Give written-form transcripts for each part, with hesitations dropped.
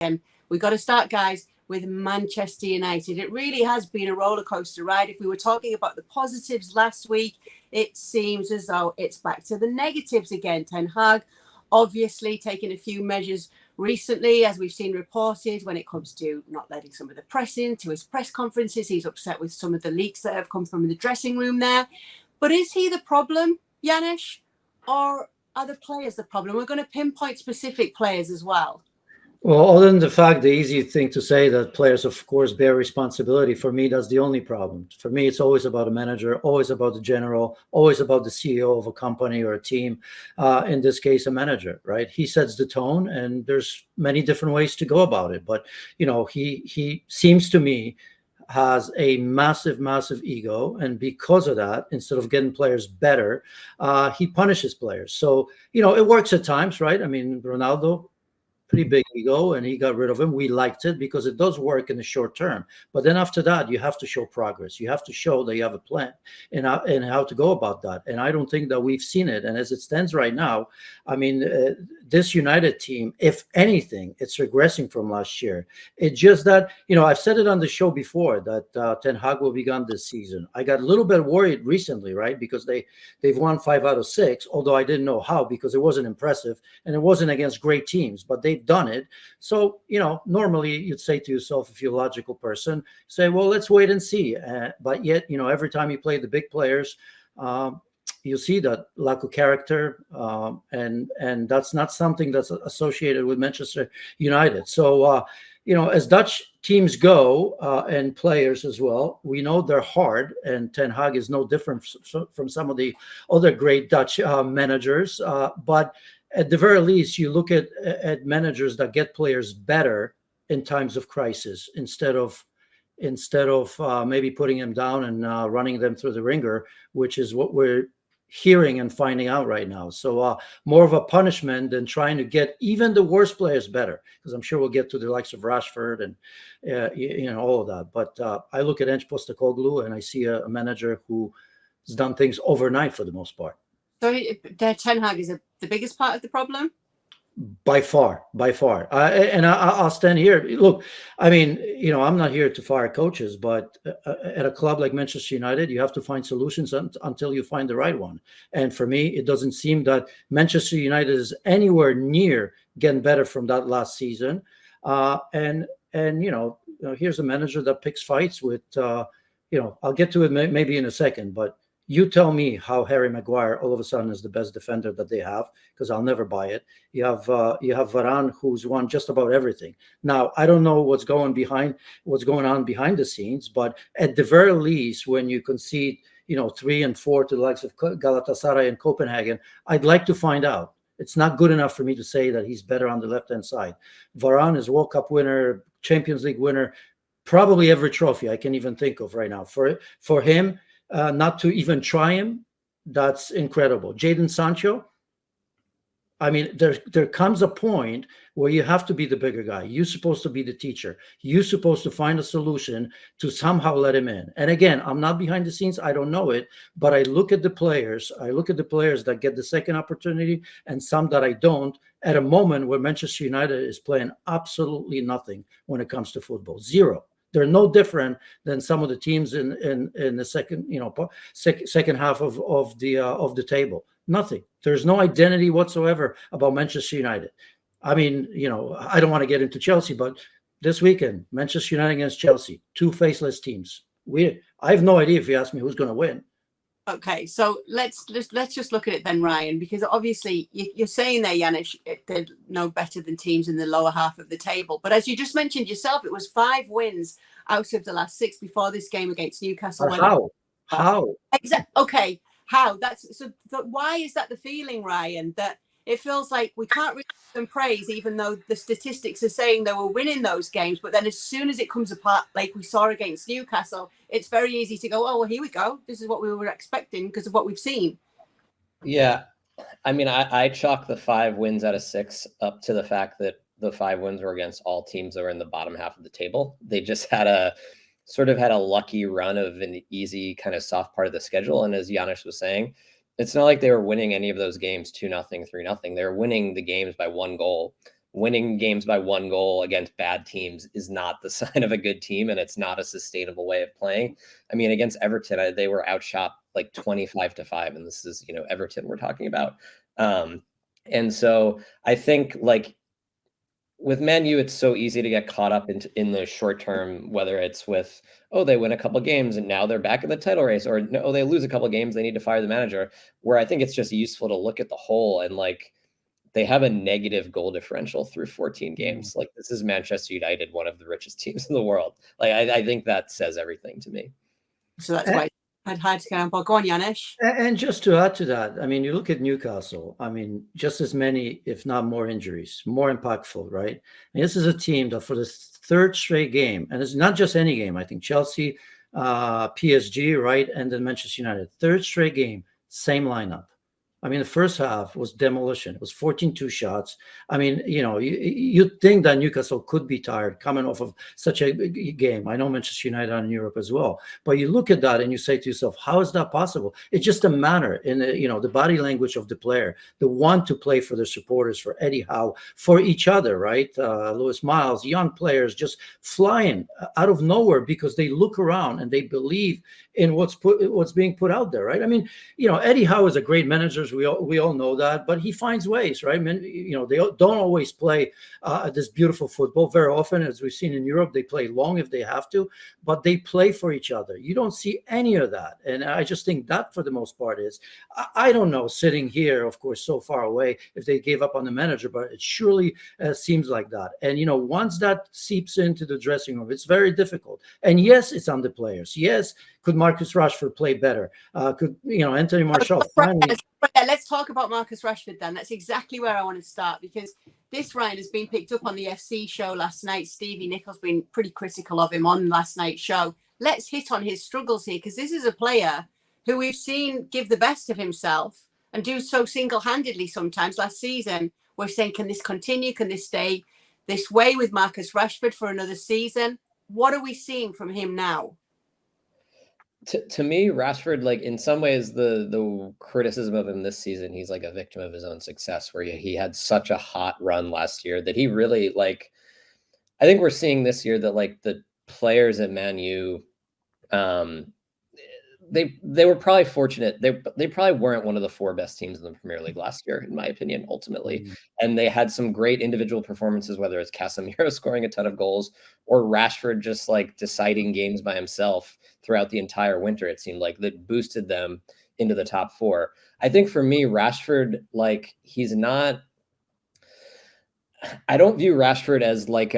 We got to start, guys, with Manchester United. It really has been a roller coaster ride. If we were talking about the positives last week, it seems as though it's back to the negatives again. Ten Hag obviously taking a few measures recently, as we've seen reported, when it comes to not letting some of the press into his press conferences. He's upset with some of the leaks that have come from the dressing room there. But is he the problem, Janusz, or are the players the problem? We're going to pinpoint specific players as well. Well, other than the fact, the easy thing to say that players, of course, bear responsibility. For me, that's the only problem. For me, it's always about a manager, always about the general, always about the CEO of a company or a team. In this case, a manager, right? He sets the tone, and there's many different ways to go about it. But he seems to me has a massive, massive ego, and because of that, instead of getting players better, he punishes players. So it works at times, right? I mean, Ronaldo, pretty big ego, and he got rid of him. We liked it because it does work in the short term. But then after that, you have to show progress. You have to show that you have a plan and how to go about that. And I don't think that we've seen it. And as it stands right now, I mean, this United team, if anything, it's regressing from last year. It's just that, I've said it on the show before that Ten Hag will be gone this season. I got a little bit worried recently, right? Because they've won 5 out of 6, although I didn't know how, because it wasn't impressive and it wasn't against great teams, but they've done it. So, normally you'd say to yourself, if you're a logical person, say, well, let's wait and see. But yet, every time you play the big players, you see that lack of character, and that's not something that's associated with Manchester United. So, as Dutch teams go, and players as well, we know they're hard, and Ten Hag is no different from some of the other great Dutch managers. But at the very least, you look at managers that get players better in times of crisis instead of maybe putting them down and running them through the ringer, which is what we're hearing and finding out right now. So more of a punishment than trying to get even the worst players better, because I'm sure we'll get to the likes of Rashford and all of that. But I look at Ange Postecoglou and I see a manager who has done things overnight for the most part. So Ten Hag is the biggest part of the problem? By far. I'll stand here. Look, I mean, I'm not here to fire coaches, but at a club like Manchester United, you have to find solutions until you find the right one. And for me, it doesn't seem that Manchester United is anywhere near getting better from that last season. And here's a manager that picks fights with, I'll get to it maybe in a second, but you tell me how Harry Maguire all of a sudden is the best defender that they have, because I'll never buy it. You have Varane, who's won just about everything. Now, I don't know what's going on behind the scenes, but at the very least, when you concede, 3 and 4 to the likes of Galatasaray and Copenhagen, I'd like to find out. It's not good enough for me to say that he's better on the left-hand side. Varane is World Cup winner, Champions League winner, probably every trophy I can even think of right now. For him, not to even try him, that's incredible. Jadon Sancho, I mean, there comes a point where you have to be the bigger guy. You're supposed to be the teacher. You're supposed to find a solution to somehow let him in. And again, I'm not behind the scenes. I don't know it, but I look at the players. I look at the players that get the second opportunity and some that I don't, at a moment where Manchester United is playing absolutely nothing when it comes to football. Zero. They're no different than some of the teams in the second half of the table. Nothing. There's no identity whatsoever about Manchester United. I mean, I don't want to get into Chelsea, but this weekend, Manchester United against Chelsea, 2 faceless teams. I have no idea, if you ask me, who's going to win. Okay, so let's just look at it then, Ryan, because obviously you're saying there, Janusz, they're no better than teams in the lower half of the table. But as you just mentioned yourself, it was 5 wins out of the last 6 before this game against Newcastle. How? Exactly. Okay, how? Why is that the feeling, Ryan, that it feels like we can't really give them praise, even though the statistics are saying they were winning those games. But then as soon as it comes apart, like we saw against Newcastle, it's very easy to go, oh, well, here we go. This is what we were expecting because of what we've seen. Yeah. I mean, I chalk the 5 wins out of 6 up to the fact that the 5 wins were against all teams that were in the bottom half of the table. They just had a lucky run of an easy kind of soft part of the schedule. And as Janusz was saying, it's not like they were winning any of those games 2-0, 3-0. They were winning the games by 1 goal. winning games by 1 goal against bad teams is not the sign of a good team, and it's not a sustainable way of playing. I mean, against Everton, they were outshot like 25-5, and this is, Everton we're talking about. And so I think, like, with Man U, it's so easy to get caught up in the short term, whether it's with, they win a couple of games and now they're back in the title race, or no, they lose a couple of games, they need to fire the manager, where I think it's just useful to look at the whole. And like, they have a negative goal differential through 14 games. Like, this is Manchester United, one of the richest teams in the world. Like, I think that says everything to me. So that's why I'd had to go on. Go on, Janusz. And just to add to that, I mean, you look at Newcastle, I mean, just as many, if not more injuries, more impactful, right? And this is a team that for the third straight game, and it's not just any game, I think Chelsea, PSG, right? And then Manchester United, third straight game, same lineup. I mean, the first half was demolition. It was 14-2 shots. I mean, you'd think that Newcastle could be tired coming off of such a game. I know Manchester United are in Europe as well. But you look at that and you say to yourself, how is that possible? It's just a manner in the body language of the player, the want to play for their supporters, for Eddie Howe, for each other, right? Lewis Miles, young players just flying out of nowhere because they look around and they believe in what's being put out there, right? I mean, Eddie Howe is a great manager. We all know that, but he finds ways, right? I mean, they don't always play this beautiful football. Very often, as we've seen in Europe, they play long if they have to, but they play for each other. You don't see any of that, and I just think that for the most part is, I don't know, sitting here, of course, so far away, if they gave up on the manager, but it surely seems like that. And once that seeps into the dressing room, it's very difficult. And yes, it's on the players. Yes, could Marcus Rashford play better? Could Anthony Martial finally? Let's talk about Marcus Rashford then. That's exactly where I want to start, because this, Ryan, has been picked up on the FC show last night. Stevie Nichol's been pretty critical of him on last night's show. Let's hit on his struggles here, because this is a player who we've seen give the best of himself and do so single-handedly sometimes. Last season, we're saying, can this continue? Can this stay this way with Marcus Rashford for another season? What are we seeing from him now? To me, Rashford, like, in some ways, the criticism of him this season, he's like a victim of his own success, where he had such a hot run last year that he really, like, I think we're seeing this year that, like, the players at Man U, they were probably fortunate. They probably weren't one of the 4 best teams in the Premier League last year, in my opinion, ultimately. Mm-hmm. And they had some great individual performances, whether it's Casemiro scoring a ton of goals or Rashford just like deciding games by himself throughout the entire winter. It seemed like that boosted them into the top 4. I think for me, Rashford, like, he's not. I don't view Rashford as like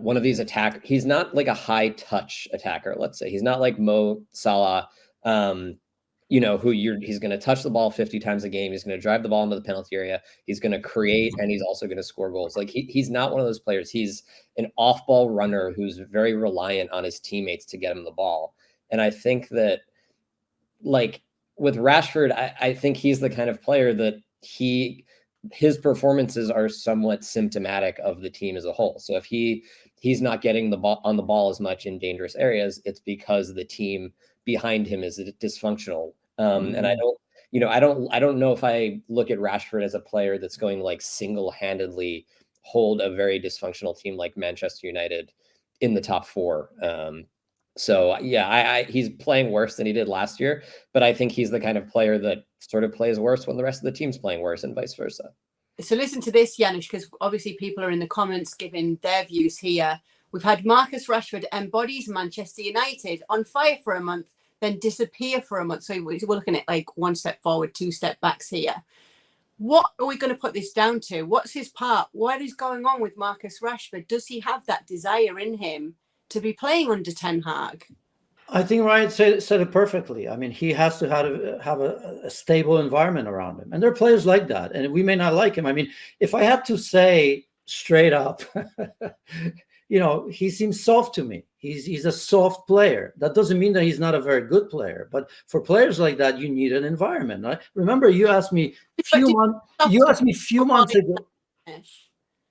one of these attackers. He's not like a high touch attacker. Let's say he's not like Mo Salah. He's going to touch the ball 50 times a game. He's going to drive the ball into the penalty area. He's going to create, and he's also going to score goals. Like, he's not one of those players. He's an off-ball runner who's very reliant on his teammates to get him the ball. And I think that, like, with Rashford, I think he's the kind of player that his performances are somewhat symptomatic of the team as a whole. So if he's not getting the ball on the ball as much in dangerous areas, it's because the team behind him is dysfunctional. And I don't know if I look at Rashford as a player that's going to, like, single-handedly hold a very dysfunctional team like Manchester United in the top 4. So yeah, he's playing worse than he did last year, but I think he's the kind of player that sort of plays worse when the rest of the team's playing worse, and vice versa. So listen to this, Janusz, because obviously people are in the comments giving their views here. We've had Marcus Rashford embodies Manchester United, on fire for a month, then disappear for a month. So we're looking at like 1 step forward, 2 step backs here. What are we going to put this down to? What's his part? What is going on with Marcus Rashford? Does he have that desire in him to be playing under Ten Hag? I think Ryan said it perfectly. I mean, he has to have a stable environment around him. And there are players like that. And we may not like him. I mean, if I had to say straight up, he seems soft to me. He's a soft player. That doesn't mean that he's not a very good player. But for players like that, you need an environment. Right? Remember, you asked me a few months ago.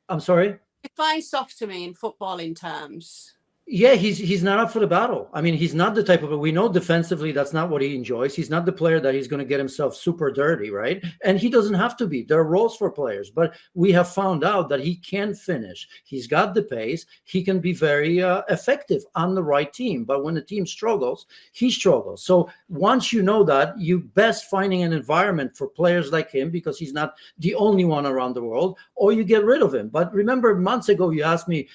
I'm sorry? Define soft to me in footballing terms. Yeah, he's not up for the battle. I mean, he's not the type of, we know defensively that's not what he enjoys. He's not the player that he's going to get himself super dirty, right? And he doesn't have to be. There are roles for players, but we have found out that he can finish. He's got the pace. He can be very effective on the right team. But when the team struggles, he struggles. So once you know that, you best finding an environment for players like him, because he's not the only one around the world, or you get rid of him. But remember, months ago, you asked me,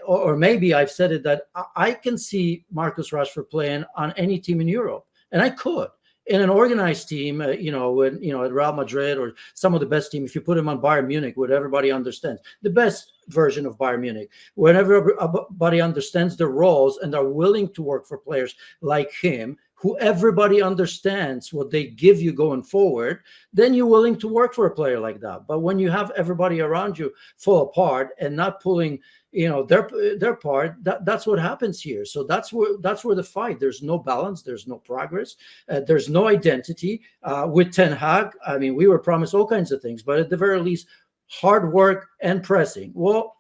or maybe I've said it, that I can see Marcus Rashford playing on any team in Europe, and I could in an organized team, at Real Madrid or some of the best team. If you put him on Bayern Munich, where everybody understands the best version of Bayern Munich, whenever everybody understands their roles and are willing to work for players like him, who everybody understands what they give you going forward, then you're willing to work for a player like that. But when you have everybody around you fall apart and not pulling their part, that's what happens here. So that's where the fight. There's no balance, there's no progress, there's no identity. With Ten Hag, I mean, we were promised all kinds of things, but at the very least, hard work and pressing. Well,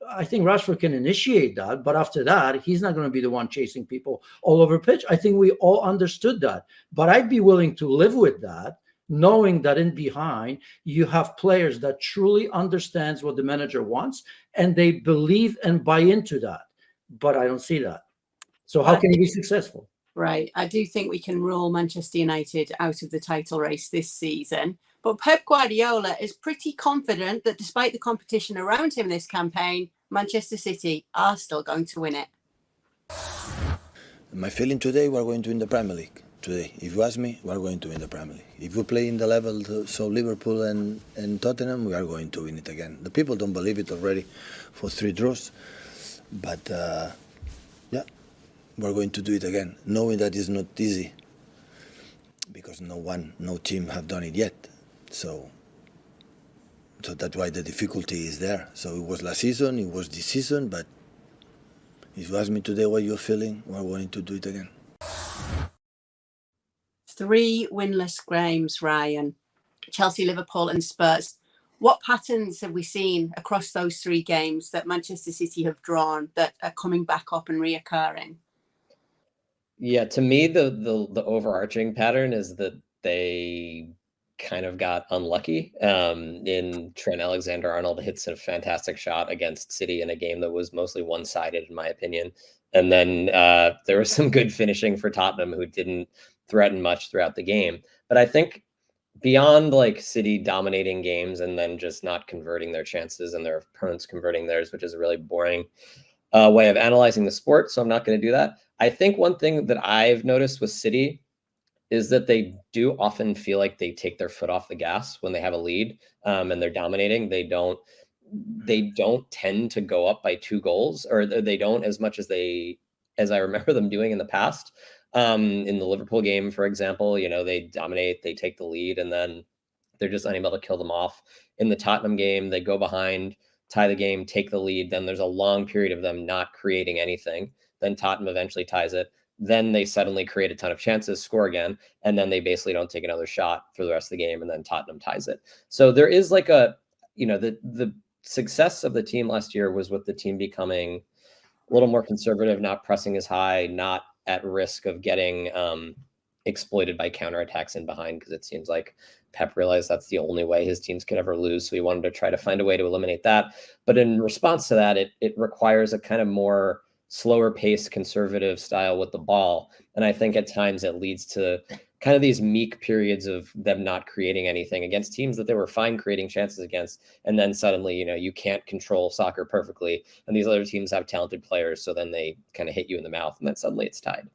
I think Rashford can initiate that, but after that, he's not going to be the one chasing people all over pitch. I think we all understood that, but I'd be willing to live with that, knowing that in behind you have players that truly understands what the manager wants and they believe and buy into that. But I don't see that. So how can he be successful? Right. I do think we can rule Manchester United out of the title race this season. But Pep Guardiola is pretty confident that despite the competition around him this campaign, Manchester City are still going to win it. My feeling today, we're going to win the Premier League. Today, if you ask me, we're going to win the Premier League. If we play in the level, so Liverpool and Tottenham, we are going to win it again. The people don't believe it already for 3 draws. But, yeah, we're going to do it again, knowing that it's not easy because no team have done it yet. So that's why the difficulty is there. So it was last season, it was this season, but if you ask me today what you're feeling, we're going to do it again. 3 winless games, Ryan. Chelsea, Liverpool and Spurs. What patterns have we seen across those 3 games that Manchester City have drawn that are coming back up and reoccurring? Yeah, to me, the overarching pattern is that they kind of got unlucky. In Trent Alexander-Arnold hits a fantastic shot against City in a game that was mostly one-sided, in my opinion. And then there was some good finishing for Tottenham, who didn't threaten much throughout the game. But I think beyond like City dominating games and then just not converting their chances and their opponents converting theirs, which is a really boring way of analyzing the sport, so I'm not going to do that. I think one thing that I've noticed with City is that they do often feel like they take their foot off the gas when they have a lead and they're dominating. They don't tend to go up by 2 goals, or they don't as much as I remember them doing in the past. In the Liverpool game, for example, they dominate, they take the lead, and then they're just unable to kill them off. In the Tottenham game, they go behind, tie the game, take the lead. Then there's a long period of them not creating anything. Then Tottenham eventually ties it. Then they suddenly create a ton of chances, score again, and then they basically don't take another shot for the rest of the game, and then Tottenham ties it. So there is like the success of the team last year was with the team becoming a little more conservative, not pressing as high, not at risk of getting exploited by counterattacks in behind, because it seems like Pep realized that's the only way his teams could ever lose. So he wanted to try to find a way to eliminate that. But in response to that, it requires a kind of more slower pace, conservative style with the ball. And I think at times it leads to kind of these meek periods of them not creating anything against teams that they were fine creating chances against. And then suddenly, you can't control soccer perfectly. And these other teams have talented players. So then they kind of hit you in the mouth, and then suddenly it's tied.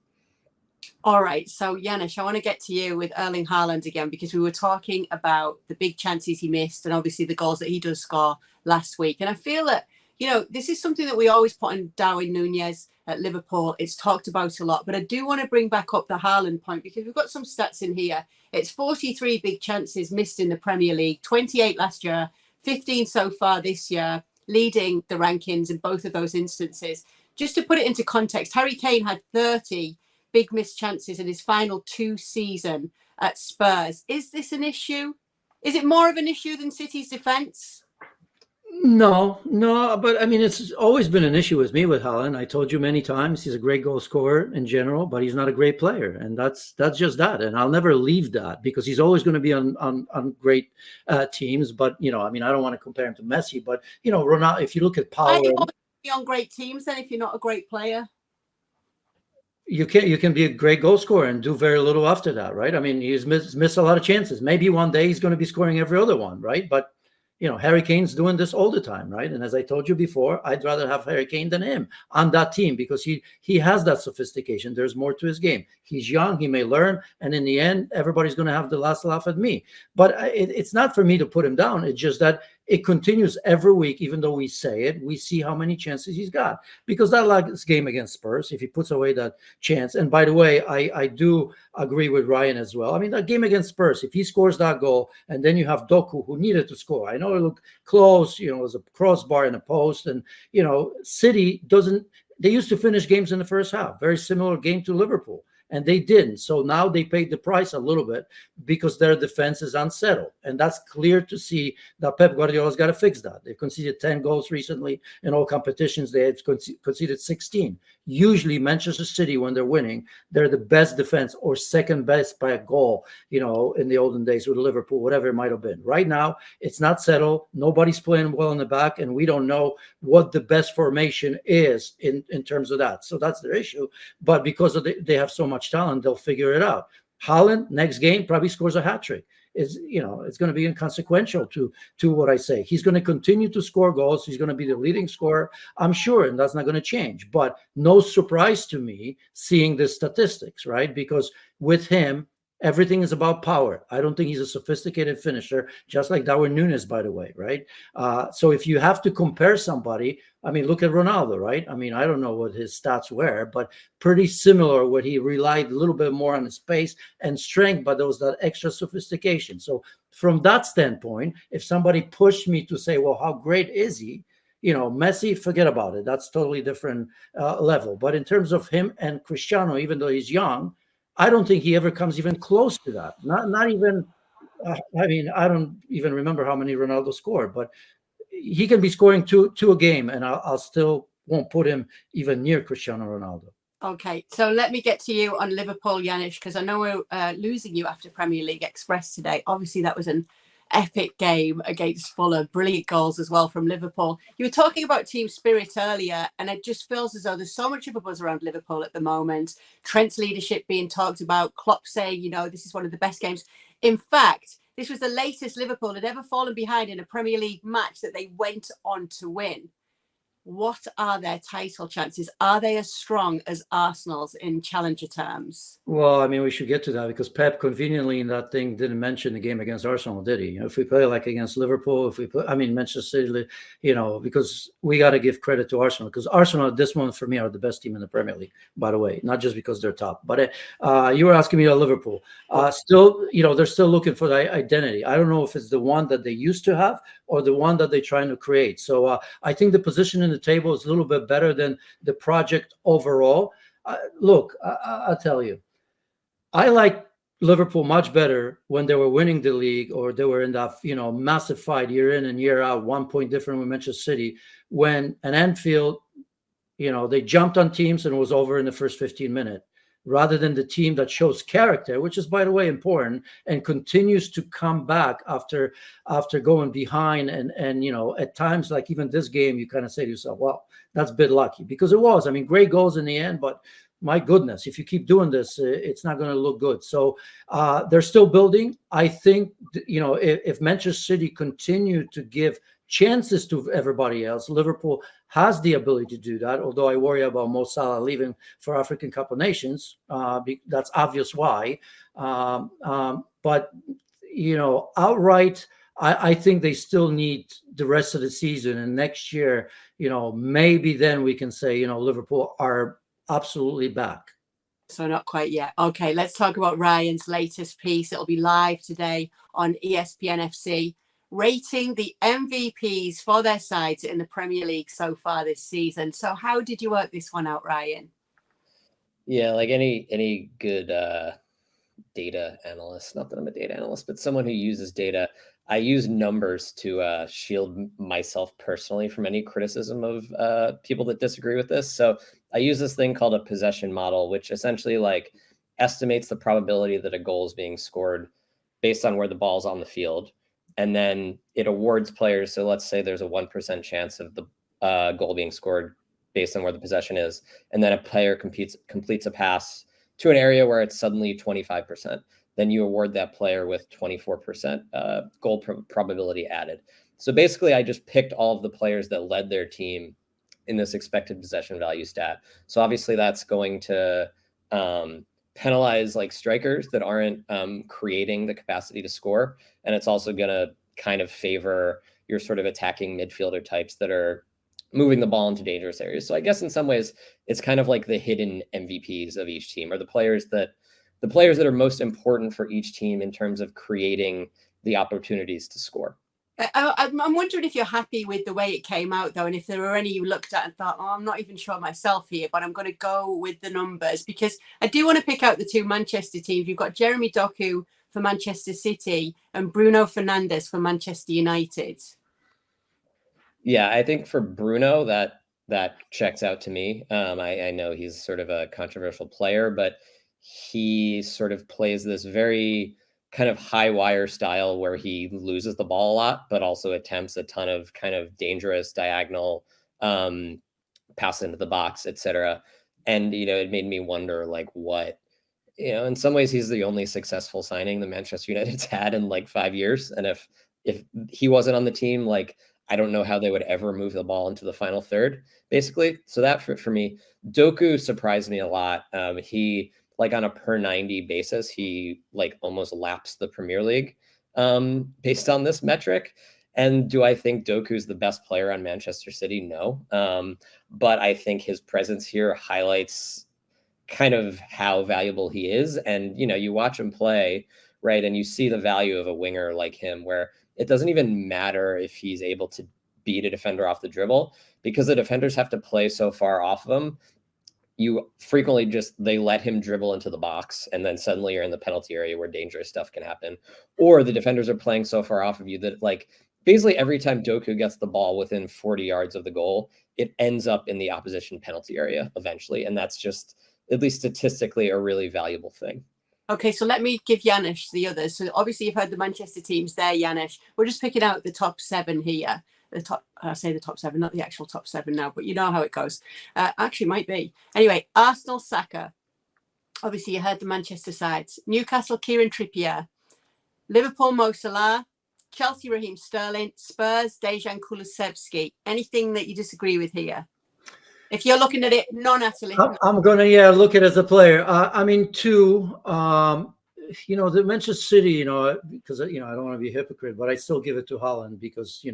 All right. So, Janusz, I want to get to you with Erling Haaland again, because we were talking about the big chances he missed and obviously the goals that he does score last week. And I feel that, this is something that we always put on Darwin Núñez at Liverpool. It's talked about a lot, but I do want to bring back up the Haaland point, because we've got some stats in here. It's 43 big chances missed in the Premier League, 28 last year, 15 so far this year, leading the rankings in both of those instances. Just to put it into context, Harry Kane had 30 big missed chances in his final 2 seasons at Spurs. Is this an issue? Is it more of an issue than City's defence? No, no, but I mean, it's always been an issue with me with Haaland. I told you many times he's a great goal scorer in general, but he's not a great player, and that's just that. And I'll never leave that because he's always going to be on great teams. But I mean, I don't want to compare him to Messi, but Ronaldo. If you look at Why power, are you always be on great teams then if you're not a great player? you can be a great goal scorer and do very little after that, right? I mean, he's missed a lot of chances. Maybe one day he's going to be scoring every other one, right? But Harry Kane's doing this all the time, right? And as I told you before, I'd rather have Harry Kane than him on that team because he has that sophistication. There's more to his game. He's young, he may learn, and in the end, everybody's going to have the last laugh at me. But it's not for me to put him down. It's just that it continues every week, even though we say it, we see how many chances he's got. Because that last game against Spurs, if he puts away that chance, and by the way, I do agree with Ryan as well. I mean, that game against Spurs, if he scores that goal, and then you have Doku, who needed to score. I know it looked close, it was a crossbar in a post, and, City doesn't, they used to finish games in the first half. Very similar game to Liverpool. And they didn't. So now they paid the price a little bit because their defense is unsettled. And that's clear to see that Pep Guardiola's got to fix that. They've conceded 10 goals recently in all competitions. They have conceded 16. Usually Manchester City, when they're winning, they're the best defense or second best by a goal, in the olden days with Liverpool, whatever it might have been. Right now, it's not settled. Nobody's playing well in the back, and we don't know what the best formation is in terms of that. So that's their issue. But because they have so much talent, they'll figure it out. Haaland, next game, probably scores a hat-trick. It's going to be inconsequential to what I say. He's going to continue to score goals. He's going to be the leading scorer, I'm sure, and that's not going to change. But no surprise to me seeing the statistics, right? Because with him, everything is about power. I don't think he's a sophisticated finisher, just like Darwin Núñez, by the way, right? So if you have to compare somebody, I mean, look at Ronaldo, right? I mean, I don't know what his stats were, but pretty similar where he relied a little bit more on his pace and strength, but there was that extra sophistication. So from that standpoint, if somebody pushed me to say, well, how great is he? Messi, forget about it. That's totally different level. But in terms of him and Cristiano, even though he's young, I don't think he ever comes even close to that. Not even, I mean, I don't even remember how many Ronaldo scored, but he can be scoring two a game, and I'll still won't put him even near Cristiano Ronaldo. Okay, so let me get to you on Liverpool, Janusz, because I know we're losing you after Premier League Express today. Obviously, that was an epic game against Fulham. Brilliant goals as well from Liverpool. You were talking about team spirit earlier, and it just feels as though there's so much of a buzz around Liverpool at the moment. Trent's leadership being talked about, Klopp saying, this is one of the best games. In fact, this was the latest Liverpool had ever fallen behind in a Premier League match that they went on to win. What are their title chances? Are they as strong as Arsenal's in challenger terms? Well, I mean, we should get to that because Pep conveniently in that thing didn't mention the game against Arsenal, did he? If we play like against Liverpool, Manchester City, because we got to give credit to Arsenal because Arsenal at this moment for me are the best team in the Premier League, by the way, not just because they're top. But you were asking me about Liverpool. Still, they're still looking for the identity. I don't know if it's the one that they used to have or the one that they're trying to create. So I think the position in the table is a little bit better than the project overall. Look, I'll tell you, I like Liverpool much better when they were winning the league or they were in that, massive fight year in and year out, 1 point different with Manchester City, when an Anfield, they jumped on teams and it was over in the first 15 minutes, rather than the team that shows character, which is, by the way, important, and continues to come back after going behind. And at times, like even this game, you kind of say to yourself, well, that's a bit lucky because it was. I mean, great goals in the end, but my goodness, if you keep doing this, it's not going to look good. So they're still building. I think, if Manchester City continue to give chances to everybody else, Liverpool has the ability to do that, although I worry about Mo Salah leaving for African Cup of Nations. That's obvious why. But, outright, I think they still need the rest of the season. And next year, maybe then we can say, Liverpool are absolutely back. So not quite yet. Okay, let's talk about Ryan's latest piece. It'll be live today on ESPN FC, rating the MVPs for their sides in the Premier League so far this season. So how did you work this one out, Ryan? Yeah, like any good data analyst, not that I'm a data analyst, but someone who uses data, I use numbers to shield myself personally from any criticism of people that disagree with this. So I use this thing called a possession model, which essentially like estimates the probability that a goal is being scored based on where the ball's on the field. And then it awards players. So let's say there's a 1% chance of the goal being scored based on where the possession is. And then a player completes a pass to an area where it's suddenly 25%. Then you award that player with 24% goal probability added. So basically, I just picked all of the players that led their team in this expected possession value stat. So obviously, that's going to penalize like strikers that aren't creating the capacity to score. And it's also going to kind of favor your sort of attacking midfielder types that are moving the ball into dangerous areas. So I guess in some ways, it's kind of like the hidden MVPs of each team, or the players that are most important for each team in terms of creating the opportunities to score. I'm wondering if you're happy with the way it came out, though, and if there were any you looked at and thought, oh, I'm not even sure myself here, but I'm going to go with the numbers, because I do want to pick out the two Manchester teams. You've got Jeremy Doku for Manchester City and Bruno Fernandes for Manchester United. Yeah, I think for Bruno, that checks out to me. I know he's sort of a controversial player, but he sort of plays this very kind of high wire style where he loses the ball a lot, but also attempts a ton of kind of dangerous diagonal pass into the box, etc. And, it made me wonder like what, in some ways he's the only successful signing the Manchester United's had in like 5 years. And if he wasn't on the team, like, I don't know how they would ever move the ball into the final third, basically. So that for me, Doku surprised me a lot. He, like on a per 90 basis, he like almost laps the Premier League based on this metric. And do I think Doku's the best player on Manchester City? No. But I think his presence here highlights kind of how valuable he is. And, you watch him play, right? And you see the value of a winger like him, where it doesn't even matter if he's able to beat a defender off the dribble, because the defenders have to play so far off of him. You frequently they let him dribble into the box, and then suddenly you're in the penalty area where dangerous stuff can happen. Or the defenders are playing so far off of you that like basically every time Doku gets the ball within 40 yards of the goal, it ends up in the opposition penalty area eventually. And that's just, at least statistically, a really valuable thing. Okay, so let me give Janusz the others. So obviously you've heard the Manchester teams there, Janusz. We're just picking out the top 7 here. I say the top 7, not the actual top 7 now, but you know how it goes. Actually, might be. Anyway, Arsenal, Saka. Obviously, you heard the Manchester sides. Newcastle, Kieran Trippier. Liverpool, Mo Salah. Chelsea, Raheem Sterling. Spurs, Dejan Kulusevski. Anything that you disagree with here? If you're looking at it non-athlete. I'm going to, look at it as a player. I mean, two, the Manchester City, because, I don't want to be a hypocrite, but I still give it to Haaland because,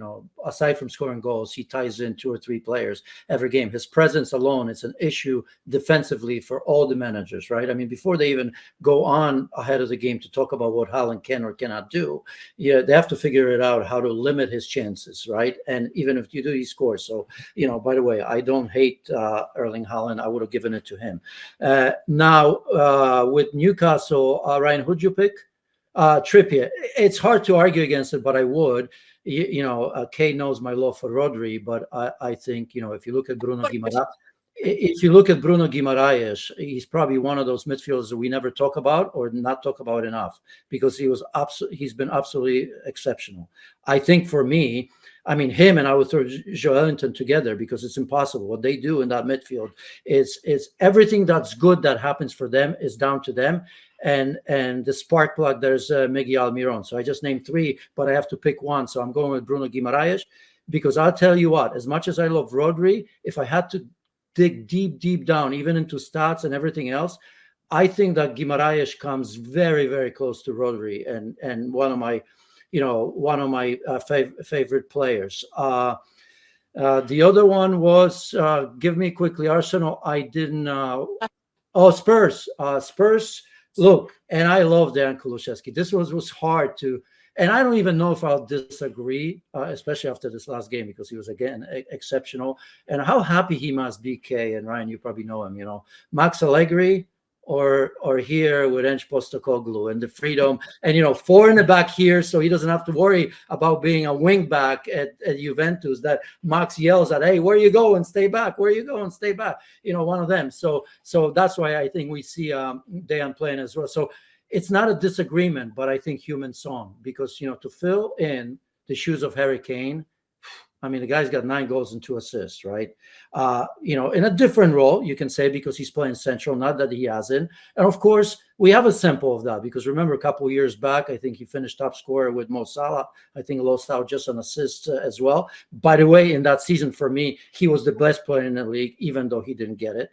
aside from scoring goals, he ties in 2 or 3 players every game. His presence alone is an issue defensively for all the managers, right? I mean, before they even go on ahead of the game to talk about what Haaland can or cannot do, they have to figure it out how to limit his chances, right? And even if you do, he scores. So, by the way, I don't hate Erling Haaland. I would have given it to him. Now, with Newcastle, Ryan, who'd you pick? Trippier. It's hard to argue against it, but I would. Kay knows my love for Rodri, but I think, if you look at Bruno Guimaraes, he's probably one of those midfielders that we never talk about or not talk about enough, because he's been absolutely exceptional. I think for me, him and I would throw Joelinton together, because it's impossible. What they do in that midfield is everything that's good that happens for them is down to them. And the spark plug, there's Miguel Almiron. So I just named 3, but I have to pick one. So I'm going with Bruno Guimaraes, because I'll tell you what, as much as I love Rodri, if I had to dig deep down, even into stats and everything else, I think that Guimaraes comes very, very close to Rodri and one of my favorite players. The other one was, give me quickly, Arsenal. I didn't. Spurs. Spurs. Look, and I love Dejan Kulusevski. This was hard to, and I don't even know if I'll disagree, especially after this last game, because he was again exceptional. And how happy he must be, Kay and Ryan. You probably know him. Max Allegri or here with Ange Postecoglou, and the freedom, and 4 in the back here, so he doesn't have to worry about being a wing back at Juventus that Max yells at, hey, where you go and stay back, where you go and stay back, one of them. So that's why I think we see Dejan playing as well. So it's not a disagreement, but I think human song, because to fill in the shoes of Harry Kane, I mean, the guy's got 9 goals and 2 assists, right? In a different role, you can say, because he's playing central, not that he hasn't. And of course, we have a sample of that, because remember a couple of years back, I think he finished top scorer with Mo Salah. I think lost out just on assists as well. By the way, in that season, for me, he was the best player in the league, even though he didn't get it.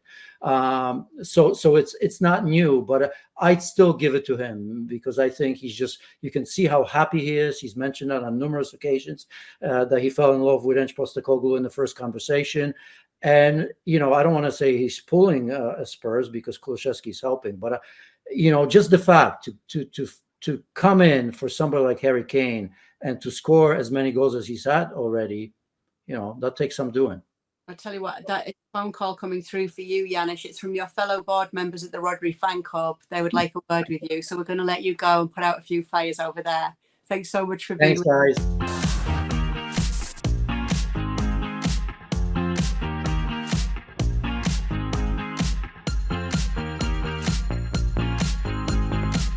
So it's not new, but I'd still give it to him, because I think you can see how happy he is. He's mentioned that on numerous occasions, that he fell in love with Ange Postecoglou in the first conversation. And, I don't want to say he's pulling Spurs, because Kulusevski's helping, but, just the fact to come in for somebody like Harry Kane and to score as many goals as he's had already, that takes some doing. I'll tell you what, that is a phone call coming through for you, Janusz. It's from your fellow board members at the Rodri fan club. They would like a word with you. So we're going to let you go and put out a few fires over there. Thanks so much for being with us. Thanks, guys.